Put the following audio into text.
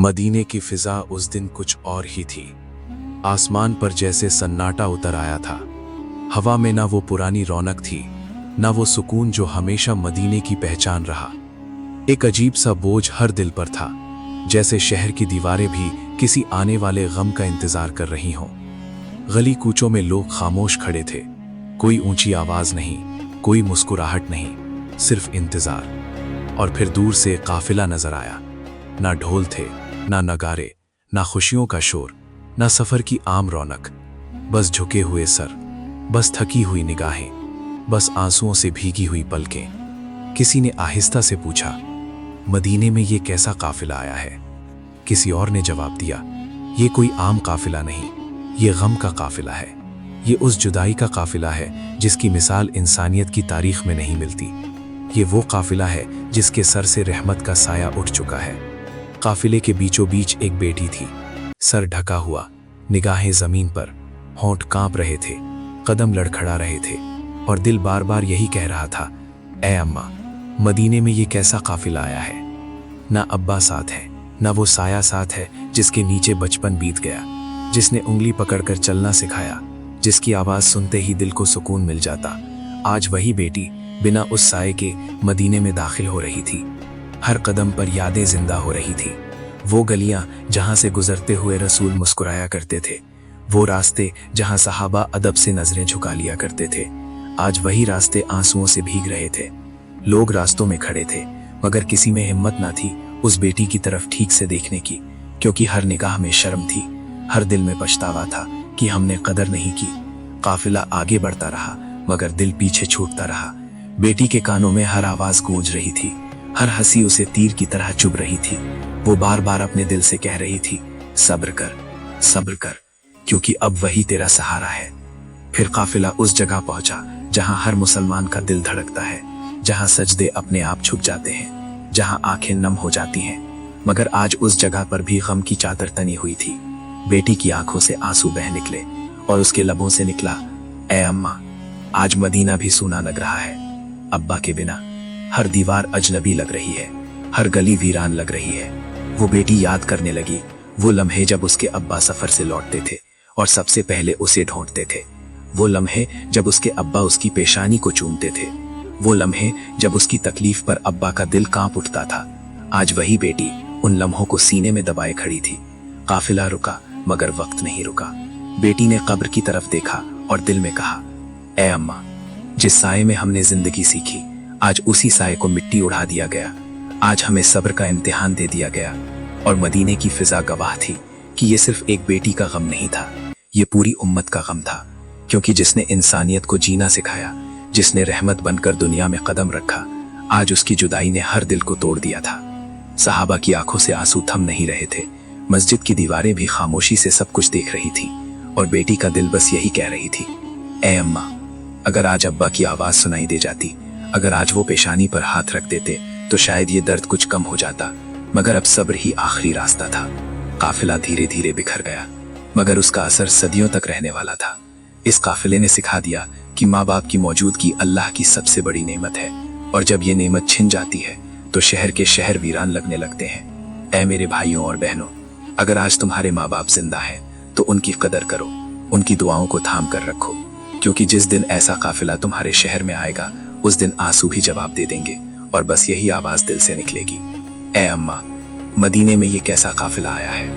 मदीने की फिजा उस दिन कुछ और ही थी। आसमान पर जैसे सन्नाटा उतर आया था। हवा में ना वो पुरानी रौनक थी, ना वो सुकून जो हमेशा मदीने की पहचान रहा। एक अजीब सा बोझ हर दिल पर था, जैसे शहर की दीवारें भी किसी आने वाले गम का इंतजार कर रही हों। गली कूचों में लोग खामोश खड़े थे, कोई ऊंची आवाज नहीं, कोई मुस्कुराहट नहीं, सिर्फ इंतजार। और फिर दूर से काफिला नजर आया। ना ढोल थे, ना नगारे, ना खुशियों का शोर, ना सफर की आम रौनक। बस झुके हुए सर, बस थकी हुई निगाहें, बस आंसुओं से भीगी हुई पलकें। किसी ने आहिस्ता से पूछा, मदीने में ये कैसा काफिला आया है? किसी और ने जवाब दिया, ये कोई आम काफिला नहीं, ये गम का काफिला है। ये उस जुदाई का काफिला है जिसकी मिसाल इंसानियत की तारीख में नहीं मिलती। ये वो काफिला है जिसके सर से रहमत का साया उठ चुका है। काफिले के बीचों बीच एक बेटी थी, सर ढका हुआ, निगाहें जमीन पर, होंठ कांप रहे थे, कदम लड़खड़ा रहे थे, और दिल बार बार यही कह रहा था, ऐ अम्मा, मदीने में ये कैसा काफिला आया है? ना अब्बा साथ है, ना वो साया साथ है जिसके नीचे बचपन बीत गया, जिसने उंगली पकड़कर चलना सिखाया, जिसकी आवाज सुनते ही दिल को सुकून मिल जाता। आज वही बेटी बिना उस साए के मदीने में दाखिल हो रही थी। हर कदम पर यादें जिंदा हो रही थी। वो गलियां जहां से गुजरते हुए रसूल मुस्कुराया करते थे, वो रास्ते जहां सहाबा अदब से नजरें झुका लिया करते थे, आज वही रास्ते आंसुओं से भीग रहे थे। लोग रास्तों में खड़े थे, मगर किसी में हिम्मत ना थी उस बेटी की तरफ ठीक से देखने की, क्योंकि हर निगाह में शर्म थी, हर दिल में पछतावा था कि हमने कदर नहीं की। काफिला आगे बढ़ता रहा, मगर दिल पीछे छूटता रहा। बेटी के कानों में हर आवाज गूंज रही थी, हर हंसी उसे तीर की तरह चुभ रही थी। वो बार बार अपने दिल से कह रही थी, सब्र कर, क्योंकि अब वही तेरा सहारा है। फिर काफिला उस जगह पहुंचा जहां हर मुसलमान का दिल धड़कता है, जहां सजदे अपने आप छुप जाते हैं, जहां आंखें नम हो जाती हैं। मगर आज उस जगह पर भी गम की चादर तनी हुई थी। बेटी की आंखों से आंसू बह निकले और उसके लबों से निकला, ऐ अम्मा, आज मदीना भी सूना लग रहा है। अब्बा के बिना हर दीवार अजनबी लग रही है, हर गली वीरान लग रही है। वो बेटी याद करने लगी वो लम्हे जब उसके अब्बा सफर से लौटते थे और सबसे पहले उसे ढूंढते थे। वो लम्हे जब उसके अब्बा उसकी पेशानी को चूमते थे। वो लम्हे जब उसकी तकलीफ पर अब्बा का दिल कांप उठता था। आज वही बेटी उन लम्हों को सीने में दबाए खड़ी थी। काफिला रुका, मगर वक्त नहीं रुका। बेटी ने कब्र की तरफ देखा और दिल में कहा, ऐ अम्मा, जिस साए में हमने जिंदगी सीखी, आज उसी साए को मिट्टी उड़ा दिया गया। आज हमें सब्र का इम्तिहान दे दिया गया। और मदीने की फिजा गवाह थी कि ये सिर्फ एक बेटी का गम नहीं था, ये पूरी उम्मत का गम था। क्योंकि जिसने इंसानियत को जीना सिखाया, जिसने रहमत बनकर दुनिया में कदम रखा, आज उसकी जुदाई ने हर दिल को तोड़ दिया था। सहाबा की आंखों से आंसू थम नहीं रहे थे, मस्जिद की दीवारें भी खामोशी से सब कुछ देख रही थी, और बेटी का दिल बस यही कह रही थी, ऐ अम्मा, अगर आज अब्बा की आवाज सुनाई दे जाती, अगर आज वो पेशानी पर हाथ रख देते, तो शायद ये दर्द कुछ कम हो जाता। मगर अब सब्र ही आखिरी रास्ता था। काफिला धीरे धीरे बिखर गया, मगर उसका असर सदियों तक रहने वाला था। इस काफिले ने सिखा दिया कि माँ बाप की मौजूदगी अल्लाह की सबसे बड़ी नेमत है, और जब ये नेमत छिन जाती है तो शहर के शहर वीरान लगने लगते हैं। ऐ मेरे भाइयों और बहनों, अगर आज तुम्हारे माँ बाप जिंदा हैं तो उनकी कदर करो, उनकी दुआओं को थाम कर रखो, क्योंकि जिस दिन ऐसा काफिला तुम्हारे शहर में आएगा, उस दिन आंसू भी जवाब दे देंगे, और बस यही आवाज दिल से निकलेगी, ऐ अम्मा, मदीने में ये कैसा काफिला आया है।